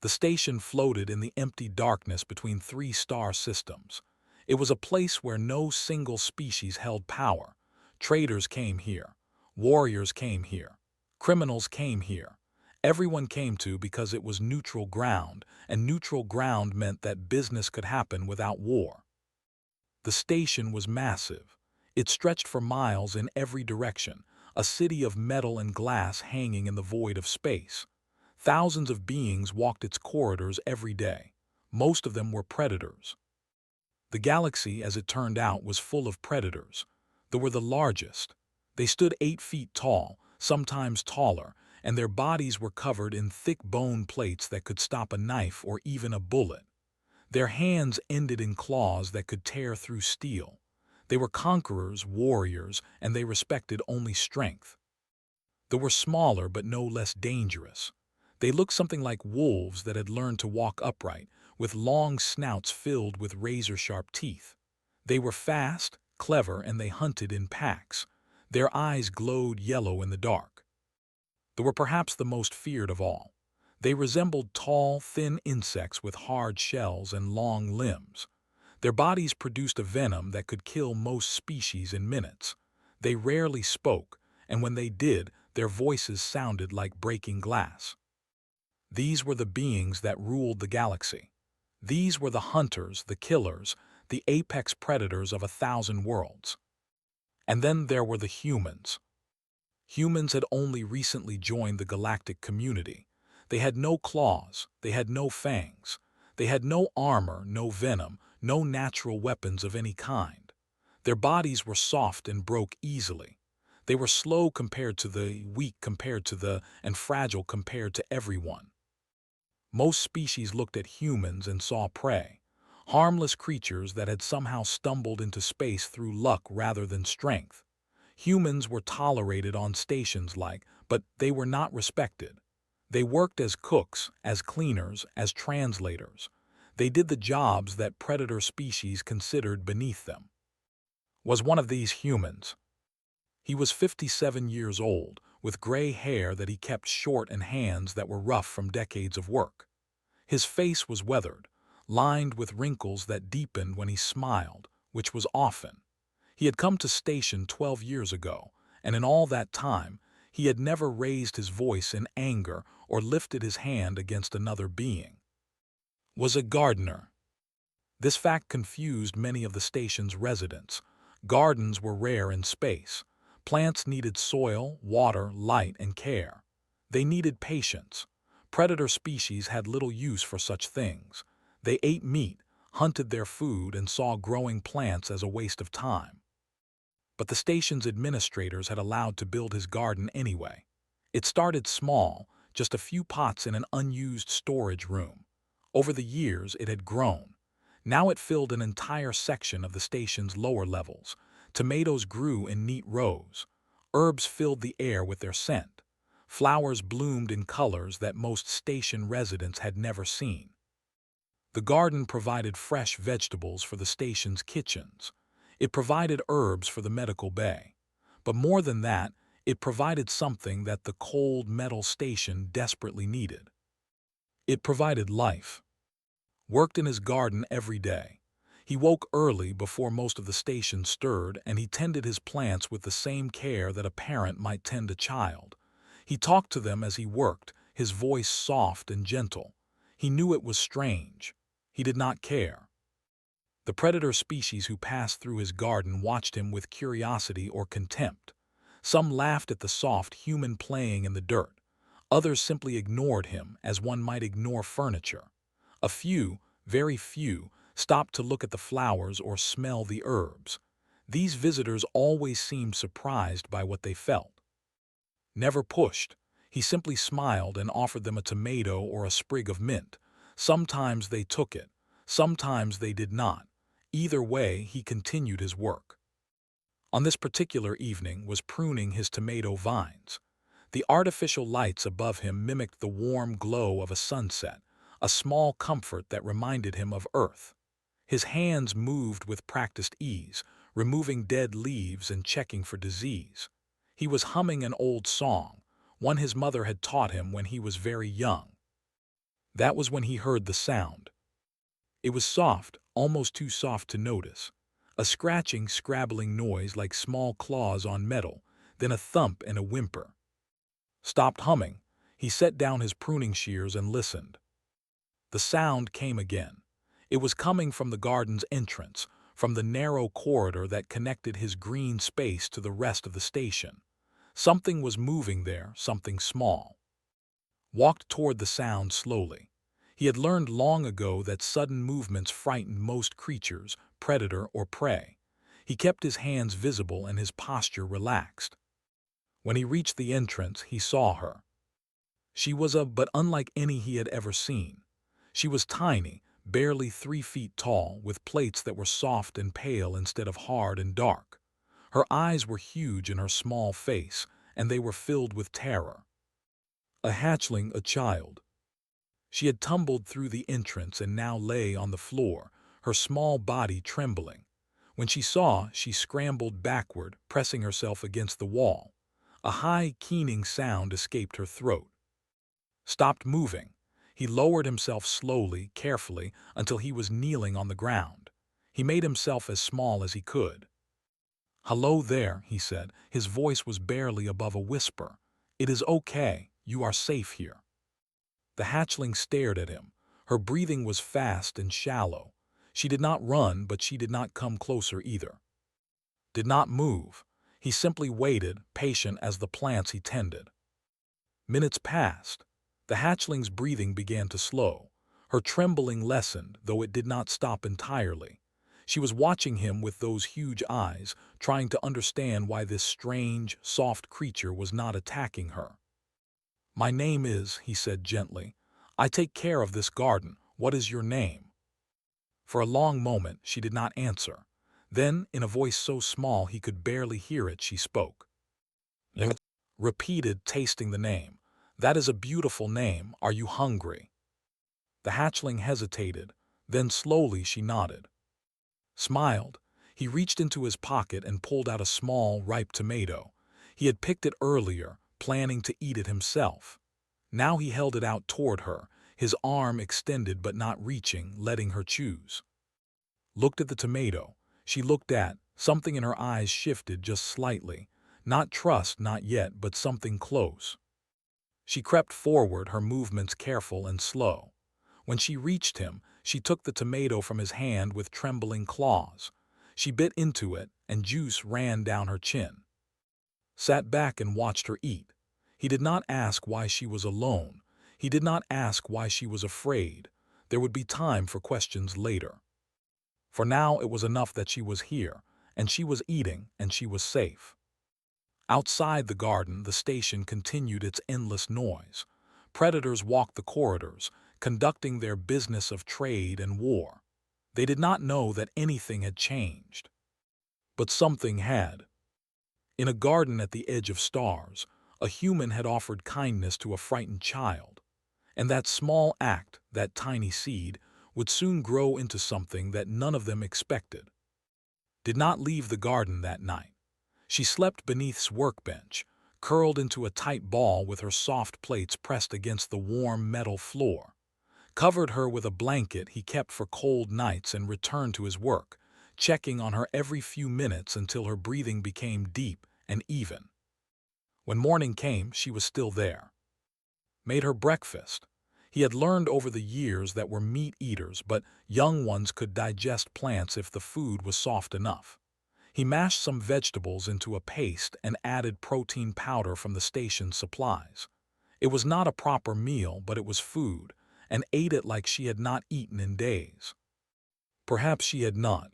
The station floated in the empty darkness between three star systems. It was a place where no single species held power. Traders came here. Warriors came here. Criminals came here. Everyone came to because it was neutral ground, and neutral ground meant that business could happen without war. The station was massive. It stretched for miles in every direction, a city of metal and glass hanging in the void of space. Thousands of beings walked its corridors every day. Most of them were predators. The galaxy, as it turned out, was full of predators. They were the largest. They stood 8 feet tall, sometimes taller, and their bodies were covered in thick bone plates that could stop a knife or even a bullet. Their hands ended in claws that could tear through steel. They were conquerors, warriors, and they respected only strength. They were smaller but no less dangerous. They looked something like wolves that had learned to walk upright, with long snouts filled with razor-sharp teeth. They were fast, clever, and they hunted in packs. Their eyes glowed yellow in the dark. They were perhaps the most feared of all. They resembled tall, thin insects with hard shells and long limbs. Their bodies produced a venom that could kill most species in minutes. They rarely spoke, and when they did, their voices sounded like breaking glass. These were the beings that ruled the galaxy. These were the hunters, the killers, the apex predators of 1,000 worlds. And then there were the humans. Humans had only recently joined the galactic community. They had no claws, they had no fangs. They had no armor, no venom, no natural weapons of any kind. Their bodies were soft and broke easily. They were slow compared to the, weak compared to the, and fragile compared to everyone. Most species looked at humans and saw prey, harmless creatures that had somehow stumbled into space through luck rather than strength. Humans were tolerated on stations but they were not respected. They worked as cooks, as cleaners, as translators. They did the jobs that predator species considered beneath them. Was one of these humans? He was 57 years old, with gray hair that he kept short and hands that were rough from decades of work. His face was weathered, lined with wrinkles that deepened when he smiled, which was often. He had come to station 12 years ago, and in all that time, he had never raised his voice in anger or lifted his hand against another being. Was a gardener. This fact confused many of the station's residents. Gardens were rare in space. Plants needed soil, water, light, and care. They needed patience. Predator species had little use for such things. They ate meat, hunted their food, and saw growing plants as a waste of time. But the station's administrators had allowed to build his garden anyway. It started small, just a few pots in an unused storage room. Over the years, it had grown. Now it filled an entire section of the station's lower levels. Tomatoes grew in neat rows. Herbs filled the air with their scent. Flowers bloomed in colors that most station residents had never seen. The garden provided fresh vegetables for the station's kitchens. It provided herbs for the medical bay. But more than that, it provided something that the cold metal station desperately needed. It provided life. Worked in his garden every day. He woke early before most of the station stirred, and he tended his plants with the same care that a parent might tend a child. He talked to them as he worked, his voice soft and gentle. He knew it was strange. He did not care. The predator species who passed through his garden watched him with curiosity or contempt. Some laughed at the soft human playing in the dirt. Others simply ignored him, as one might ignore furniture. A few, very few, stopped to look at the flowers or smell the herbs. These visitors always seemed surprised by what they felt. Never pushed. He simply smiled and offered them a tomato or a sprig of mint. Sometimes they took it. Sometimes they did not. Either way, he continued his work. On this particular evening was pruning his tomato vines. The artificial lights above him mimicked the warm glow of a sunset, a small comfort that reminded him of Earth. His hands moved with practiced ease, removing dead leaves and checking for disease. He was humming an old song, one his mother had taught him when he was very young. That was when he heard the sound. It was soft, almost too soft to notice. A scratching, scrabbling noise like small claws on metal, then a thump and a whimper. Stopped humming. He set down his pruning shears and listened. The sound came again. It was coming from the garden's entrance, from the narrow corridor that connected his green space to the rest of the station. Something was moving there, something small. Walked toward the sound slowly. He had learned long ago that sudden movements frightened most creatures, predator or prey. He kept his hands visible and his posture relaxed. When he reached the entrance, he saw her. She was but unlike any he had ever seen. She was tiny, barely 3 feet tall, with plates that were soft and pale instead of hard and dark. Her eyes were huge in her small face, and they were filled with terror. A hatchling, a child. She had tumbled through the entrance and now lay on the floor, her small body trembling. When she saw, she scrambled backward, pressing herself against the wall. A high, keening sound escaped her throat. Stopped moving. He lowered himself slowly, carefully, until he was kneeling on the ground. He made himself as small as he could. "Hello there," he said. His voice was barely above a whisper. "It is okay. You are safe here." The hatchling stared at him. Her breathing was fast and shallow. She did not run, but she did not come closer either. Did not move. He simply waited, patient as the plants he tended. Minutes passed. The hatchling's breathing began to slow. Her trembling lessened, though it did not stop entirely. She was watching him with those huge eyes, trying to understand why this strange, soft creature was not attacking her. "My name is," he said gently. "I take care of this garden. What is your name?" For a long moment she did not answer. Then, in a voice so small he could barely hear it, she spoke. Repeated, tasting the name. "That is a beautiful name. Are you hungry?" The hatchling hesitated. Then slowly she nodded. Smiled. He reached into his pocket and pulled out a small, ripe tomato. He had picked it earlier, planning to eat it himself. Now he held it out toward her, his arm extended but not reaching, letting her choose. Looked at the tomato. She looked at, something in her eyes shifted just slightly. Not trust, not yet, but something close. She crept forward, her movements careful and slow. When she reached him, she took the tomato from his hand with trembling claws. She bit into it, and juice ran down her chin. Sat back and watched her eat. He did not ask why she was alone. He did not ask why she was afraid. There would be time for questions later. For now it was enough that she was here, and she was eating, and she was safe. Outside the garden, the station continued its endless noise. Predators walked the corridors, conducting their business of trade and war. They did not know that anything had changed. But something had. In a garden at the edge of stars, a human had offered kindness to a frightened child. And that small act, that tiny seed, would soon grow into something that none of them expected. Did not leave the garden that night. She slept beneath's workbench, curled into a tight ball with her soft plates pressed against the warm metal floor. Covered her with a blanket he kept for cold nights and returned to his work, checking on her every few minutes until her breathing became deep and even. When morning came, she was still there. Made her breakfast. He had learned over the years that we're meat eaters, but young ones could digest plants if the food was soft enough. He mashed some vegetables into a paste and added protein powder from the station's supplies. It was not a proper meal, but it was food, and ate it like she had not eaten in days. Perhaps she had not.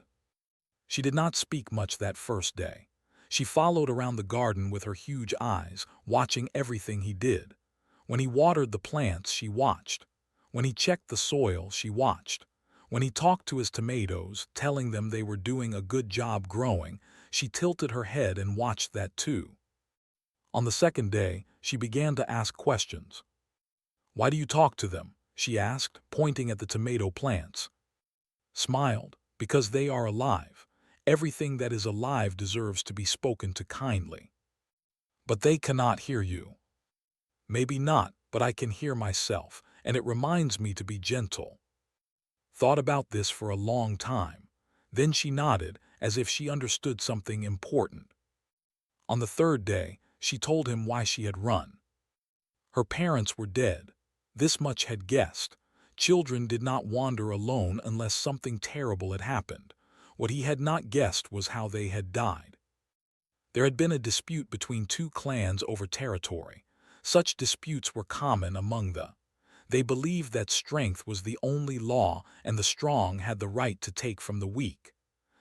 She did not speak much that first day. She followed around the garden with her huge eyes, watching everything he did. When he watered the plants, she watched. When he checked the soil, she watched. When he talked to his tomatoes, telling them they were doing a good job growing, she tilted her head and watched that too. On the second day, she began to ask questions. "Why do you talk to them?" she asked, pointing at the tomato plants. Smiled. "Because they are alive. Everything that is alive deserves to be spoken to kindly." "But they cannot hear you." "Maybe not, but I can hear myself, and it reminds me to be gentle." Thought about this for a long time. Then she nodded, as if she understood something important. On the third day, she told him why she had run. Her parents were dead. This much had guessed. Children did not wander alone unless something terrible had happened. What he had not guessed was how they had died. There had been a dispute between two clans over territory. Such disputes were common among the. They believed that strength was the only law and the strong had the right to take from the weak.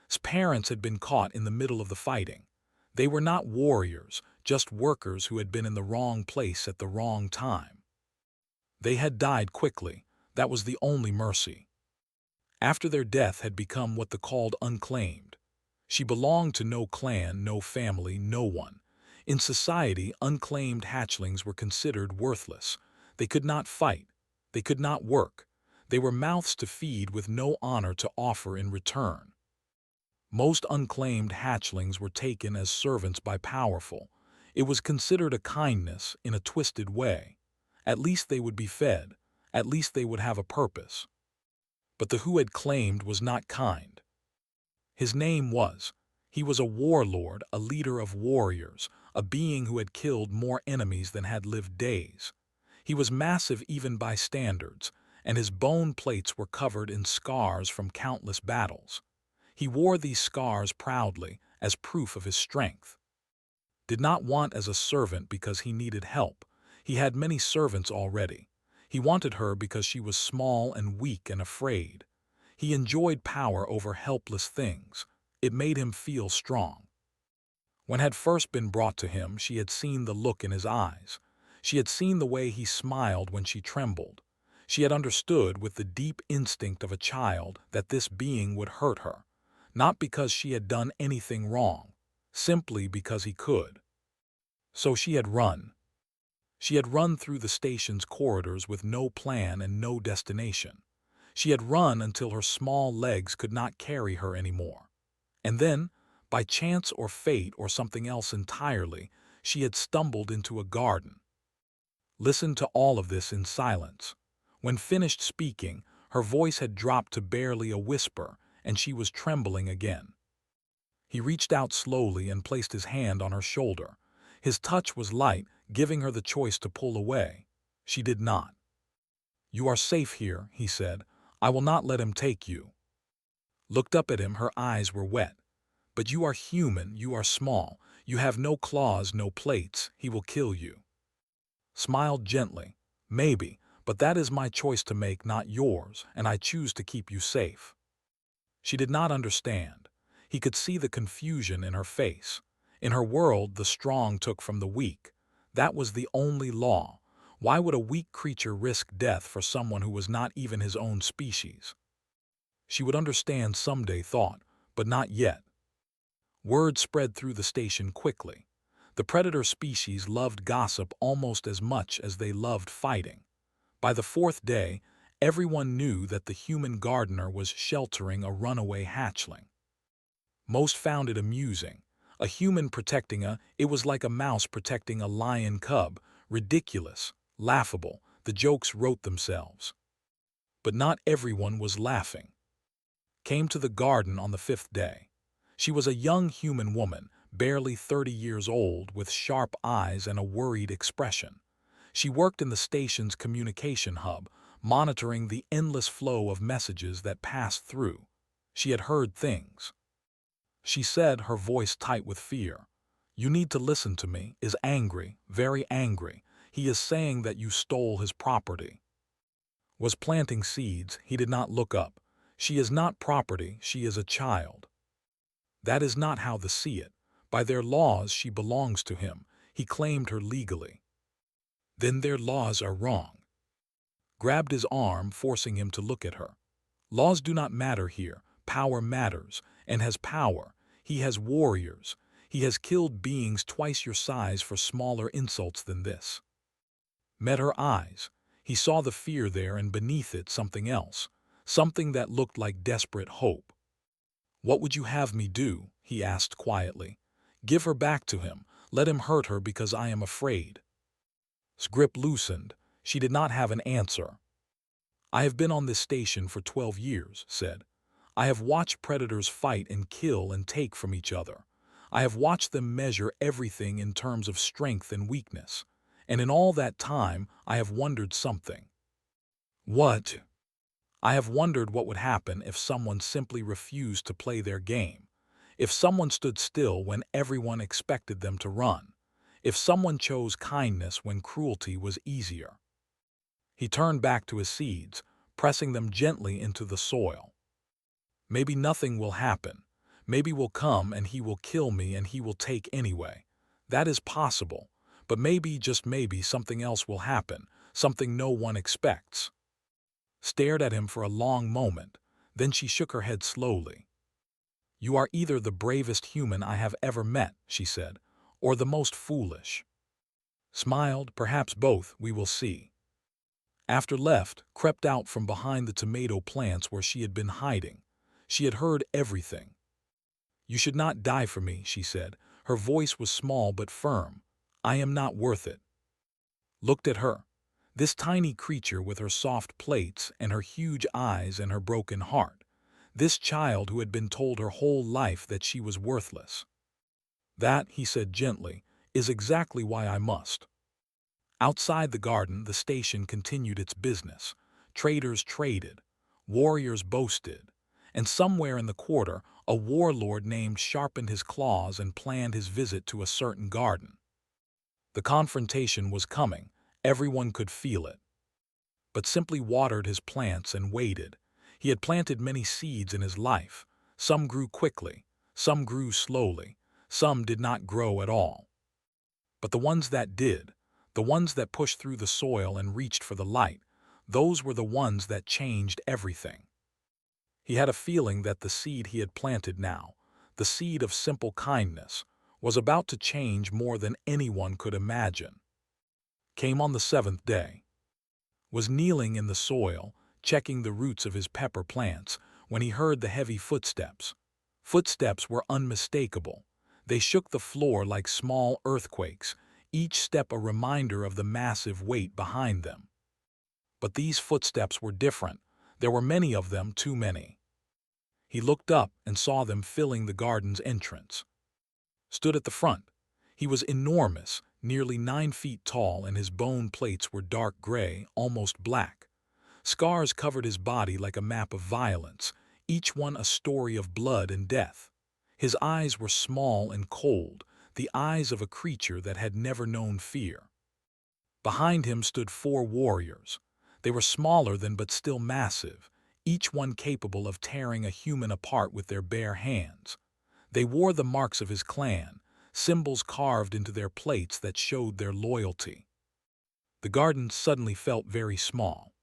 His parents had been caught in the middle of the fighting. They were not warriors, just workers who had been in the wrong place at the wrong time. They had died quickly. That was the only mercy. After their death had become what they called unclaimed. She belonged to no clan, no family, no one. In society, unclaimed hatchlings were considered worthless. They could not fight. They could not work. They were mouths to feed with no honor to offer in return. Most unclaimed hatchlings were taken as servants by powerful. It was considered a kindness in a twisted way. At least they would be fed. At least they would have a purpose. But the who had claimed was not kind. His name was. He was a warlord, a leader of warriors, a being who had killed more enemies than had lived days. He was massive even by standards, and his bone plates were covered in scars from countless battles. He wore these scars proudly, as proof of his strength. Did not want as a servant because he needed help. He had many servants already. He wanted her because she was small and weak and afraid. He enjoyed power over helpless things. It made him feel strong. When had first been brought to him, she had seen the look in his eyes. She had seen the way he smiled when she trembled. She had understood with the deep instinct of a child that this being would hurt her. Not because she had done anything wrong, simply because he could. So she had run. She had run through the station's corridors with no plan and no destination. She had run until her small legs could not carry her anymore. And then, by chance or fate or something else entirely, she had stumbled into a garden. Listened to all of this in silence. When finished speaking, her voice had dropped to barely a whisper, and she was trembling again. He reached out slowly and placed his hand on her shoulder. His touch was light, giving her the choice to pull away. She did not. "You are safe here," he said. "I will not let him take you." Looked up at him, her eyes were wet. "But you are human, you are small. You have no claws, no plates. He will kill you." Smiled gently. "Maybe, but that is my choice to make, not yours, and I choose to keep you safe." She did not understand. He could see the confusion in her face. In her world, the strong took from the weak. That was the only law. Why would a weak creature risk death for someone who was not even his own species? She would understand someday, thought, but not yet. Word spread through the station quickly. The predator species loved gossip almost as much as they loved fighting. By the fourth day, everyone knew that the human gardener was sheltering a runaway hatchling. Most found it amusing. A human protecting it was like a mouse protecting a lion cub, ridiculous, laughable. The jokes wrote themselves. But not everyone was laughing. Came to the garden on the fifth day. She was a young human woman, barely 30 years old, with sharp eyes and a worried expression. She worked in the station's communication hub, monitoring the endless flow of messages that passed through. She had heard things. She said, her voice tight with fear, "You need to listen to me. Is angry, very angry. He is saying that you stole his property." Was planting seeds. He did not look up. She is not property, she is a child. That is not how they see it. By their laws, she belongs to him. He claimed her legally. Then their laws are wrong. Grabbed his arm, forcing him to look at her. Laws do not matter here. Power matters, and has power. He has warriors. He has killed beings twice your size for smaller insults than this. Met her eyes. He saw the fear there, and beneath it something else. Something that looked like desperate hope. "What would you have me do?" he asked quietly. "Give her back to him. Let him hurt her because I am afraid." His grip loosened. She did not have an answer. I have been on this station for 12 years, said. I have watched predators fight and kill and take from each other. I have watched them measure everything in terms of strength and weakness. And in all that time, I have wondered something. What? I have wondered what would happen if someone simply refused to play their game. If someone stood still when everyone expected them to run. If someone chose kindness when cruelty was easier. He turned back to his seeds, pressing them gently into the soil. Maybe nothing will happen. Maybe will come and he will kill me and he will take anyway. That is possible, but maybe, just maybe, something else will happen, something no one expects. Stared at him for a long moment, then she shook her head slowly. You are either the bravest human I have ever met, she said, or the most foolish. Smiled, perhaps both, we will see. After left, crept out from behind the tomato plants where she had been hiding. She had heard everything. You should not die for me, she said. Her voice was small but firm. I am not worth it. Looked at her. This tiny creature with her soft plates and her huge eyes and her broken heart. This child who had been told her whole life that she was worthless. That, he said gently, is exactly why I must. Outside the garden, the station continued its business. Traders traded. Warriors boasted. And somewhere in the quarter, a warlord named sharpened his claws and planned his visit to a certain garden. The confrontation was coming. Everyone could feel it. But simply watered his plants and waited. He had planted many seeds in his life. Some grew quickly. Some grew slowly. Some did not grow at all. But the ones that did, the ones that pushed through the soil and reached for the light, those were the ones that changed everything. He had a feeling that the seed he had planted now, the seed of simple kindness, was about to change more than anyone could imagine. Came on the 7th day. Was kneeling in the soil, checking the roots of his pepper plants, when he heard the heavy footsteps. Footsteps were unmistakable. They shook the floor like small earthquakes, each step a reminder of the massive weight behind them. But these footsteps were different. There were many of them, too many. He looked up and saw them filling the garden's entrance. Stood at the front. He was enormous, nearly 9 feet tall, and his bone plates were dark gray, almost black. Scars covered his body like a map of violence, each one a story of blood and death. His eyes were small and cold, the eyes of a creature that had never known fear. Behind him stood 4 warriors. They were smaller than but still massive, each one capable of tearing a human apart with their bare hands. They wore the marks of his clan, symbols carved into their plates that showed their loyalty. The garden suddenly felt very small.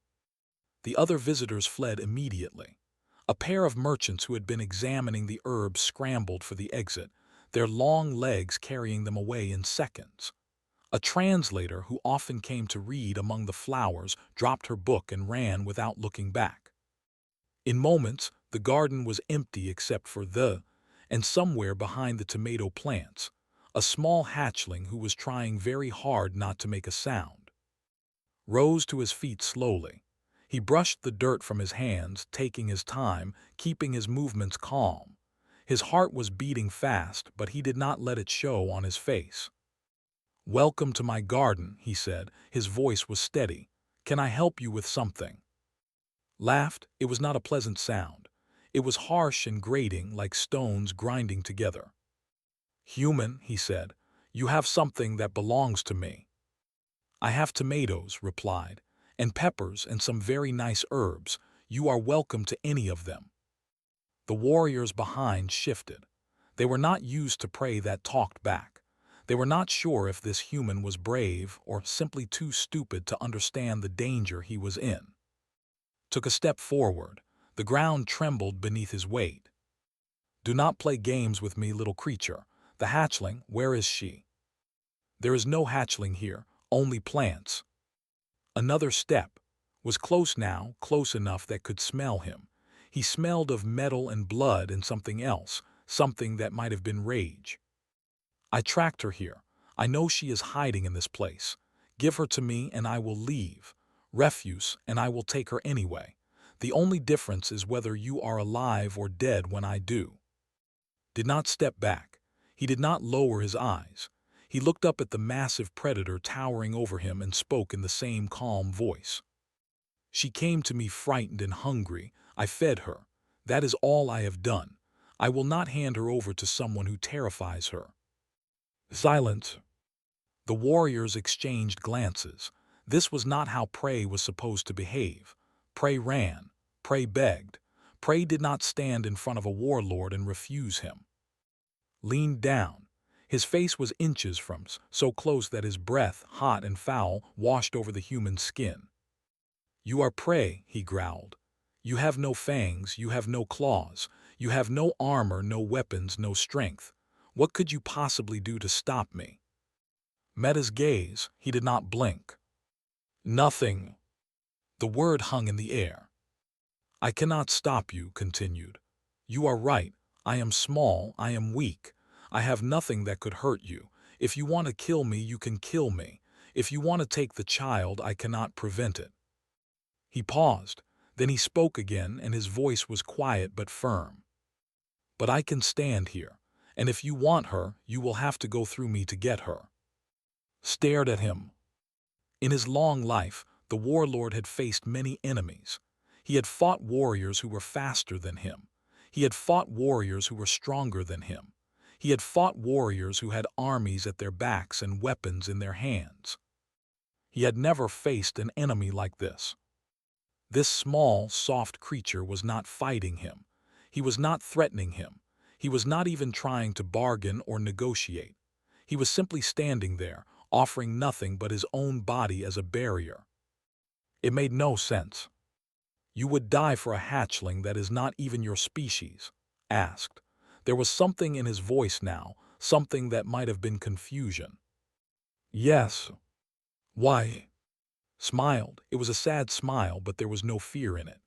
The other visitors fled immediately. A pair of merchants who had been examining the herbs scrambled for the exit, their long legs carrying them away in seconds. A translator who often came to read among the flowers dropped her book and ran without looking back. In moments, the garden was empty except for and somewhere behind the tomato plants, a small hatchling who was trying very hard not to make a sound. Rose to his feet slowly. He brushed the dirt from his hands, taking his time, keeping his movements calm. His heart was beating fast, but he did not let it show on his face. "Welcome to my garden," he said. His voice was steady. "Can I help you with something?" Laughed. It was not a pleasant sound. It was harsh and grating, like stones grinding together. "Human," he said, "you have something that belongs to me." "I have tomatoes," replied, "and peppers and some very nice herbs. You are welcome to any of them." The warriors behind shifted. They were not used to prey that talked back. They were not sure if this human was brave or simply too stupid to understand the danger he was in. Took a step forward. The ground trembled beneath his weight. "Do not play games with me, little creature. The hatchling, where is she?" "There is no hatchling here, only plants." Another step. Was close now, close enough that could smell him. He smelled of metal and blood and something else, something that might have been rage. "I tracked her here. I know she is hiding in this place. Give her to me and I will leave." refuse, and I will take her anyway. The only difference is whether you are alive or dead when I do. Did not step back. He did not lower his eyes. He looked up at the massive predator towering over him and spoke in the same calm voice. She came to me frightened and hungry. I fed her. That is all I have done. I will not hand her over to someone who terrifies her. Silence. The warriors exchanged glances. This was not how prey was supposed to behave. Prey ran. Prey begged. Prey did not stand in front of a warlord and refuse him. Leaned down. His face was inches from so close that his breath, hot and foul, washed over the human skin. You are prey, he growled. You have no fangs, you have no claws, you have no armor, no weapons, no strength. What could you possibly do to stop me? Meta's gaze, he did not blink. Nothing. The word hung in the air. I cannot stop you, continued. You are right. I am small, I am weak. I have nothing that could hurt you. If you want to kill me, you can kill me. If you want to take the child, I cannot prevent it. He paused. Then he spoke again, and his voice was quiet but firm. But I can stand here, and if you want her, you will have to go through me to get her. Stared at him. In his long life, the warlord had faced many enemies. He had fought warriors who were faster than him. He had fought warriors who were stronger than him. He had fought warriors who had armies at their backs and weapons in their hands. He had never faced an enemy like this. This small, soft creature was not fighting him. He was not threatening him. He was not even trying to bargain or negotiate. He was simply standing there, offering nothing but his own body as a barrier. It made no sense. You would die for a hatchling that is not even your species? Asked. There was something in his voice now, something that might have been confusion. Yes. Why? Smiled. It was a sad smile, but there was no fear in it.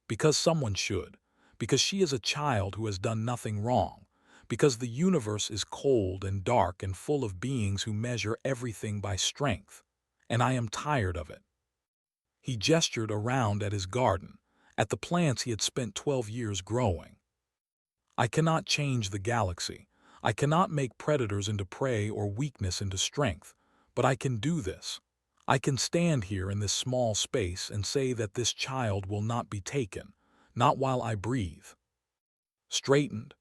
Because someone should. Because she is a child who has done nothing wrong. Because the universe is cold and dark and full of beings who measure everything by strength. And I am tired of it. He gestured around at his garden, at the plants he had spent 12 years growing. I cannot change the galaxy. I cannot make predators into prey or weakness into strength. But I can do this. I can stand here in this small space and say that this child will not be taken, not while I breathe. Straightened,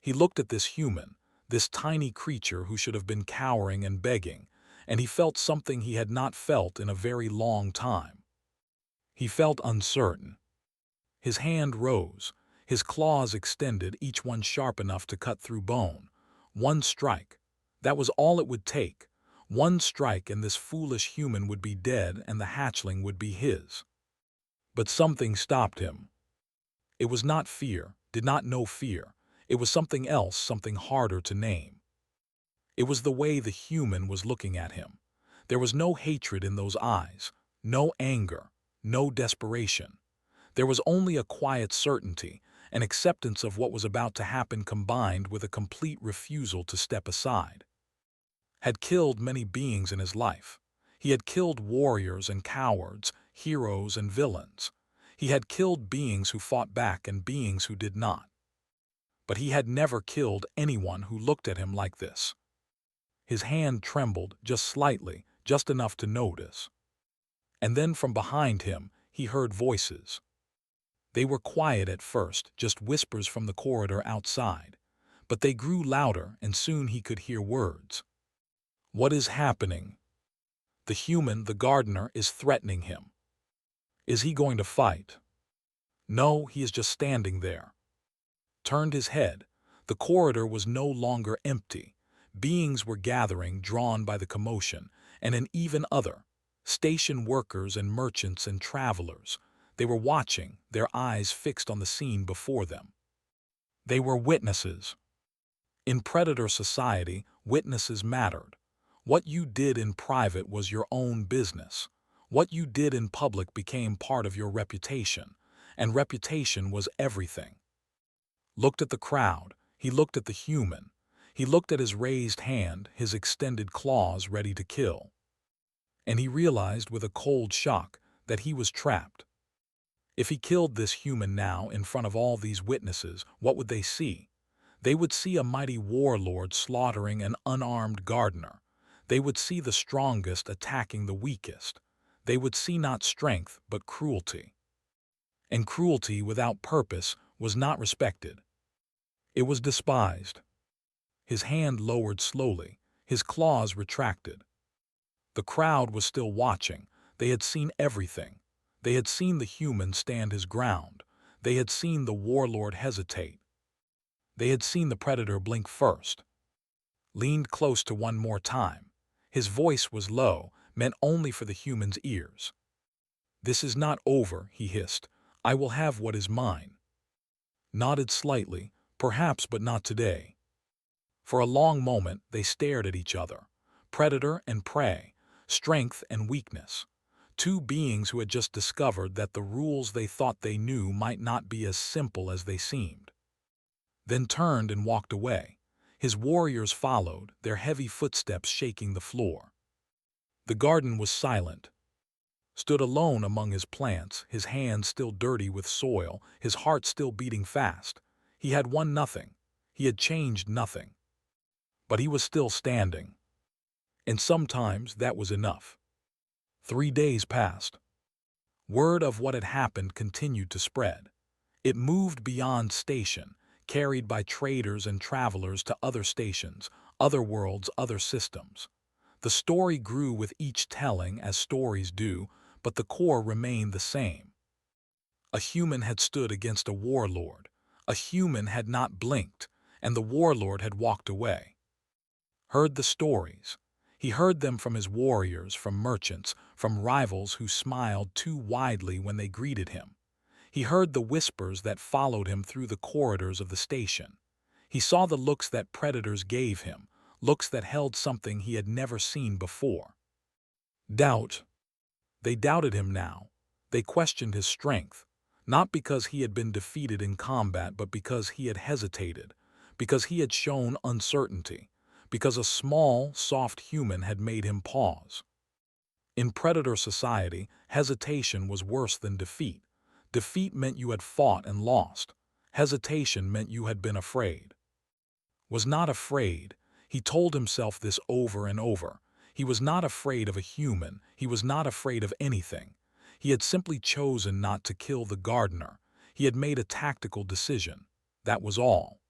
he looked at this human, this tiny creature who should have been cowering and begging, and he felt something he had not felt in a very long time. He felt uncertain. His hand rose, his claws extended, each one sharp enough to cut through bone. One strike. That was all it would take. One strike and this foolish human would be dead and the hatchling would be his. But something stopped him. It was not fear, did not know fear. It was something else, something harder to name. It was the way the human was looking at him. There was no hatred in those eyes, no anger, no desperation. There was only a quiet certainty, an acceptance of what was about to happen combined with a complete refusal to step aside. Had killed many beings in his life. He had killed warriors and cowards, heroes and villains. He had killed beings who fought back and beings who did not. But he had never killed anyone who looked at him like this. His hand trembled just slightly, just enough to notice. And then from behind him, he heard voices. They were quiet at first, just whispers from the corridor outside. But they grew louder, and soon he could hear words. What is happening? The human, the gardener, is threatening him. Is he going to fight? No, he is just standing there. Turned his head. The corridor was no longer empty. Beings were gathering, drawn by the commotion, and an even other. Station workers and merchants and travelers. They were watching, their eyes fixed on the scene before them. They were witnesses. In predator society, witnesses mattered. What you did in private was your own business. What you did in public became part of your reputation, and reputation was everything. Looked at the crowd, he looked at the human. He looked at his raised hand, his extended claws ready to kill. And he realized with a cold shock that he was trapped. If he killed this human now in front of all these witnesses, what would they see? They would see a mighty warlord slaughtering an unarmed gardener. They would see the strongest attacking the weakest. They would see not strength, but cruelty. And cruelty without purpose was not respected. It was despised. His hand lowered slowly, his claws retracted. The crowd was still watching. They had seen everything. They had seen the human stand his ground. They had seen the warlord hesitate. They had seen the predator blink first. Leaned close to one more time. His voice was low, meant only for the human's ears. "This is not over," he hissed. "I will have what is mine." Nodded slightly, perhaps, but not today. For a long moment they stared at each other. Predator and prey, strength and weakness. Two beings who had just discovered that the rules they thought they knew might not be as simple as they seemed. Then turned and walked away. His warriors followed, their heavy footsteps shaking the floor. The garden was silent. Stood alone among his plants, his hands still dirty with soil, his heart still beating fast. He had won nothing. He had changed nothing. But he was still standing. And sometimes that was enough. 3 days passed. Word of what had happened continued to spread. It moved beyond station, carried by traders and travelers to other stations, other worlds, other systems. The story grew with each telling, as stories do, but the core remained the same. A human had stood against a warlord. A human had not blinked, and the warlord had walked away. Heard the stories. He heard them from his warriors, from merchants, from rivals who smiled too widely when they greeted him. He heard the whispers that followed him through the corridors of the station. He saw the looks that predators gave him, looks that held something he had never seen before. Doubt. They doubted him now. They questioned his strength, not because he had been defeated in combat, but because he had hesitated, because he had shown uncertainty, because a small, soft human had made him pause. In predator society, hesitation was worse than defeat. Defeat meant you had fought and lost. Hesitation meant you had been afraid. Was not afraid. He told himself this over and over. He was not afraid of a human. He was not afraid of anything. He had simply chosen not to kill the gardener. He had made a tactical decision. That was all.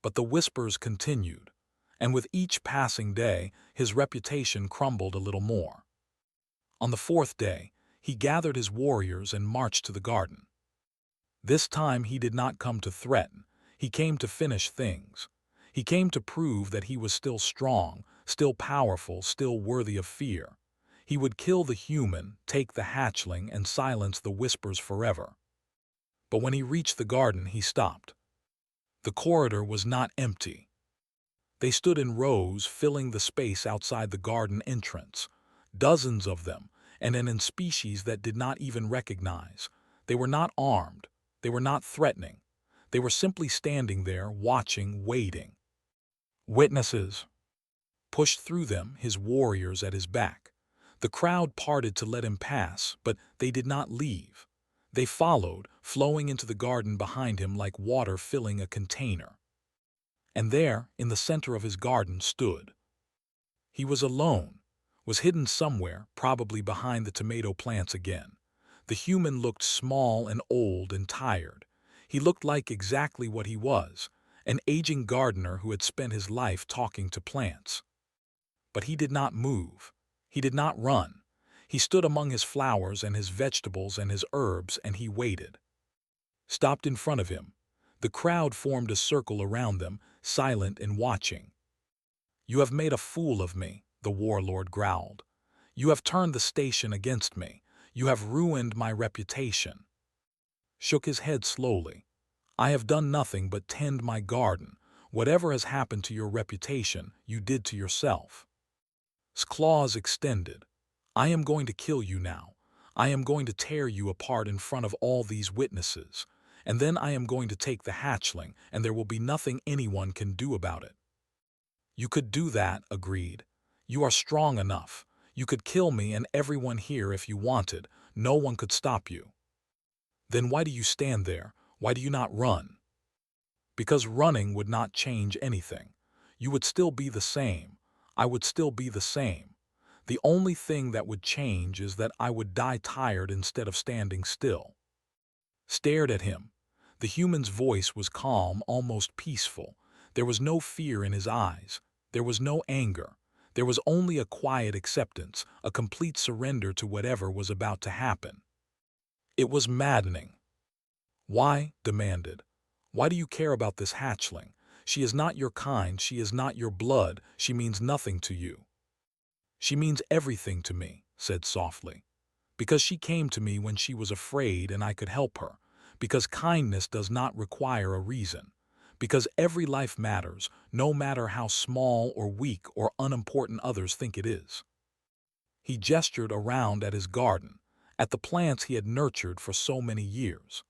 But the whispers continued, and with each passing day, his reputation crumbled a little more. On the 4th day, he gathered his warriors and marched to the garden. This time he did not come to threaten. He came to finish things. He came to prove that he was still strong, still powerful, still worthy of fear. He would kill the human, take the hatchling, and silence the whispers forever. But when he reached the garden, he stopped. The corridor was not empty. They stood in rows, filling the space outside the garden entrance. Dozens of them, and in species that did not even recognize. They were not armed. They were not threatening. They were simply standing there, watching, waiting. Witnesses. Pushed through them, his warriors at his back. The crowd parted to let him pass, but they did not leave. They followed, flowing into the garden behind him like water filling a container. And there, in the center of his garden, stood. He was alone, was hidden somewhere, probably behind the tomato plants again. The human looked small and old and tired. He looked like exactly what he was, an aging gardener who had spent his life talking to plants. But he did not move. He did not run. He stood among his flowers and his vegetables and his herbs, and he waited. Stopped in front of him. The crowd formed a circle around them, silent and watching. "You have made a fool of me," the warlord growled. "You have turned the station against me. You have ruined my reputation." Shook his head slowly. "I have done nothing but tend my garden. Whatever has happened to your reputation, you did to yourself." His claws extended. "I am going to kill you now. I am going to tear you apart in front of all these witnesses. And then I am going to take the hatchling, and there will be nothing anyone can do about it." "You could do that," agreed. "You are strong enough. You could kill me and everyone here if you wanted, No one could stop you. Then why do you stand there? Why do you not run? Because running would not change anything. You would still be the same. I would still be the same. The only thing that would change is that I would die tired instead of standing still. Stared at him. The human's voice was calm, almost peaceful. There was no fear in his eyes. There was no anger. There was only a quiet acceptance, a complete surrender to whatever was about to happen. It was maddening. Why? Demanded. Why do you care about this hatchling? She is not your kind, she is not your blood, she means nothing to you. She means everything to me, said softly. Because she came to me when she was afraid and I could help her. Because kindness does not require a reason. Because every life matters, no matter how small or weak or unimportant others think it is. He gestured around at his garden, at the plants he had nurtured for so many years.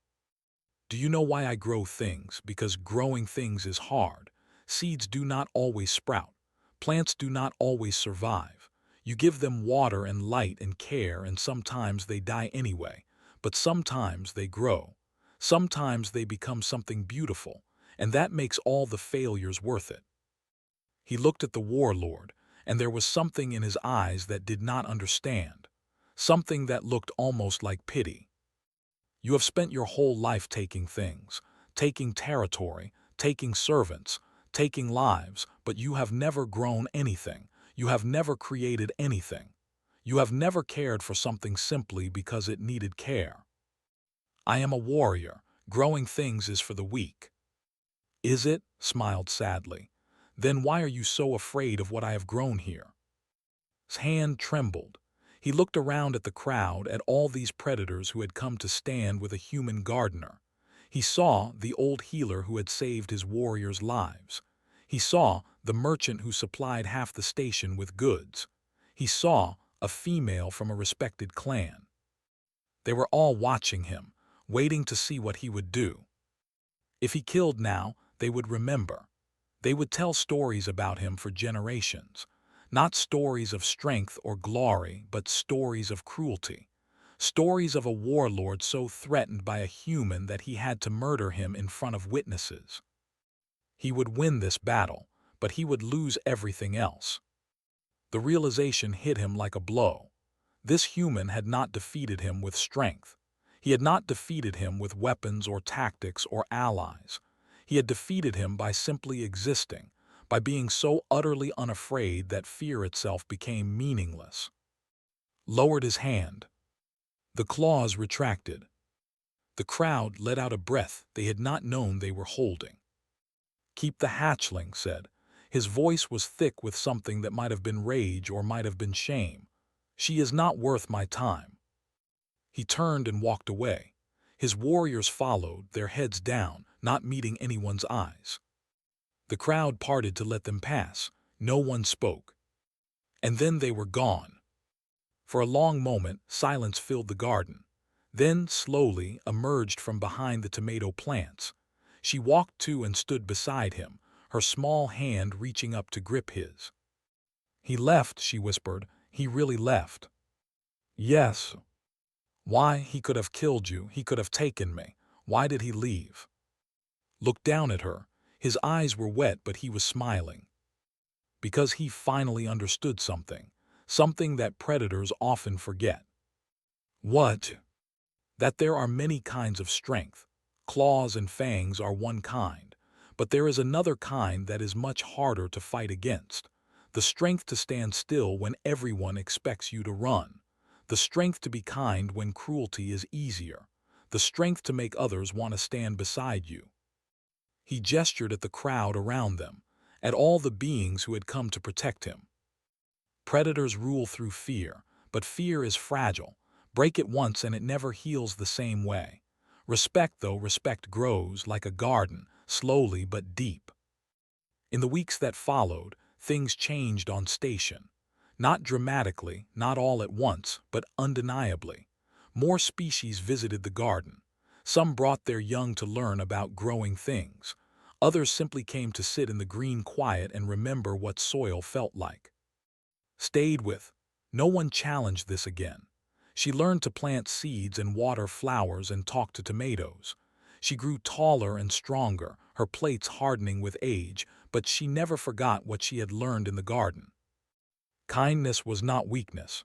Do you know why I grow things? Because growing things is hard. Seeds do not always sprout. Plants do not always survive. You give them water and light and care, and sometimes they die anyway. But sometimes they grow. Sometimes they become something beautiful, and that makes all the failures worth it. He looked at the warlord, and there was something in his eyes that did not understand. Something that looked almost like pity. You have spent your whole life taking things, taking territory, taking servants, taking lives, but you have never grown anything. You have never created anything. You have never cared for something simply because it needed care. I am a warrior. Growing things is for the weak. Is it? Smiled sadly. Then why are you so afraid of what I have grown here? His hand trembled. He looked around at the crowd, at all these predators who had come to stand with a human gardener. He saw the old healer who had saved his warriors' lives. He saw the merchant who supplied half the station with goods. He saw a female from a respected clan. They were all watching him, waiting to see what he would do. If he killed now, they would remember. They would tell stories about him for generations. Not stories of strength or glory, but stories of cruelty. Stories of a warlord so threatened by a human that he had to murder him in front of witnesses. He would win this battle, but he would lose everything else. The realization hit him like a blow. This human had not defeated him with strength. He had not defeated him with weapons or tactics or allies. He had defeated him by simply existing, by being so utterly unafraid that fear itself became meaningless. Lowered his hand. The claws retracted. The crowd let out a breath they had not known they were holding. Keep the hatchling, said. His voice was thick with something that might have been rage or might have been shame. She is not worth my time. He turned and walked away. His warriors followed, their heads down, not meeting anyone's eyes. The crowd parted to let them pass. No one spoke. And then they were gone. For a long moment, silence filled the garden. Then, slowly, emerged from behind the tomato plants. She walked to and stood beside him, her small hand reaching up to grip his. He left, she whispered. He really left. Yes. Why? He could have killed you. He could have taken me. Why did he leave? Looked down at her. His eyes were wet, but he was smiling. Because he finally understood something. Something that predators often forget. What? That there are many kinds of strength. Claws and fangs are one kind. But there is another kind that is much harder to fight against. The strength to stand still when everyone expects you to run. The strength to be kind when cruelty is easier. The strength to make others want to stand beside you. He gestured at the crowd around them, at all the beings who had come to protect him. Predators rule through fear, but fear is fragile. Break it once and it never heals the same way. Respect, though, respect grows like a garden, slowly but deep. In the weeks that followed, things changed on station. Not dramatically, not all at once, but undeniably. More species visited the garden. Some brought their young to learn about growing things. Others simply came to sit in the green quiet and remember what soil felt like. Stayed with. No one challenged this again. She learned to plant seeds and water flowers and talk to tomatoes. She grew taller and stronger, her plates hardening with age, but she never forgot what she had learned in the garden. Kindness was not weakness.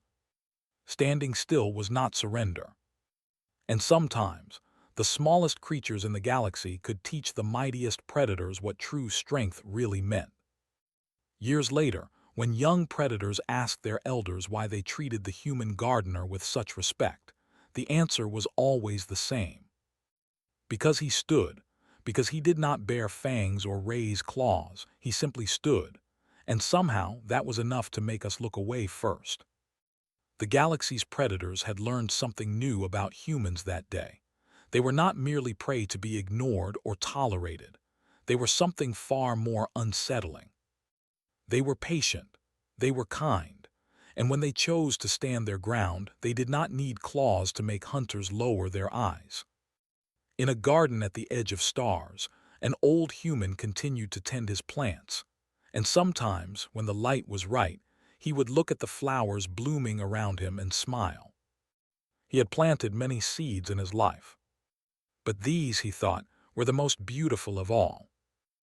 Standing still was not surrender. And sometimes, the smallest creatures in the galaxy could teach the mightiest predators what true strength really meant. Years later, when young predators asked their elders why they treated the human gardener with such respect, the answer was always the same. Because he stood, because he did not bear fangs or raise claws, he simply stood, and somehow that was enough to make us look away first. The galaxy's predators had learned something new about humans that day. They were not merely prey to be ignored or tolerated. They were something far more unsettling. They were patient, they were kind, and when they chose to stand their ground, they did not need claws to make hunters lower their eyes. In a garden at the edge of stars, an old human continued to tend his plants, and sometimes, when the light was right, he would look at the flowers blooming around him and smile. He had planted many seeds in his life, but these, he thought, were the most beautiful of all.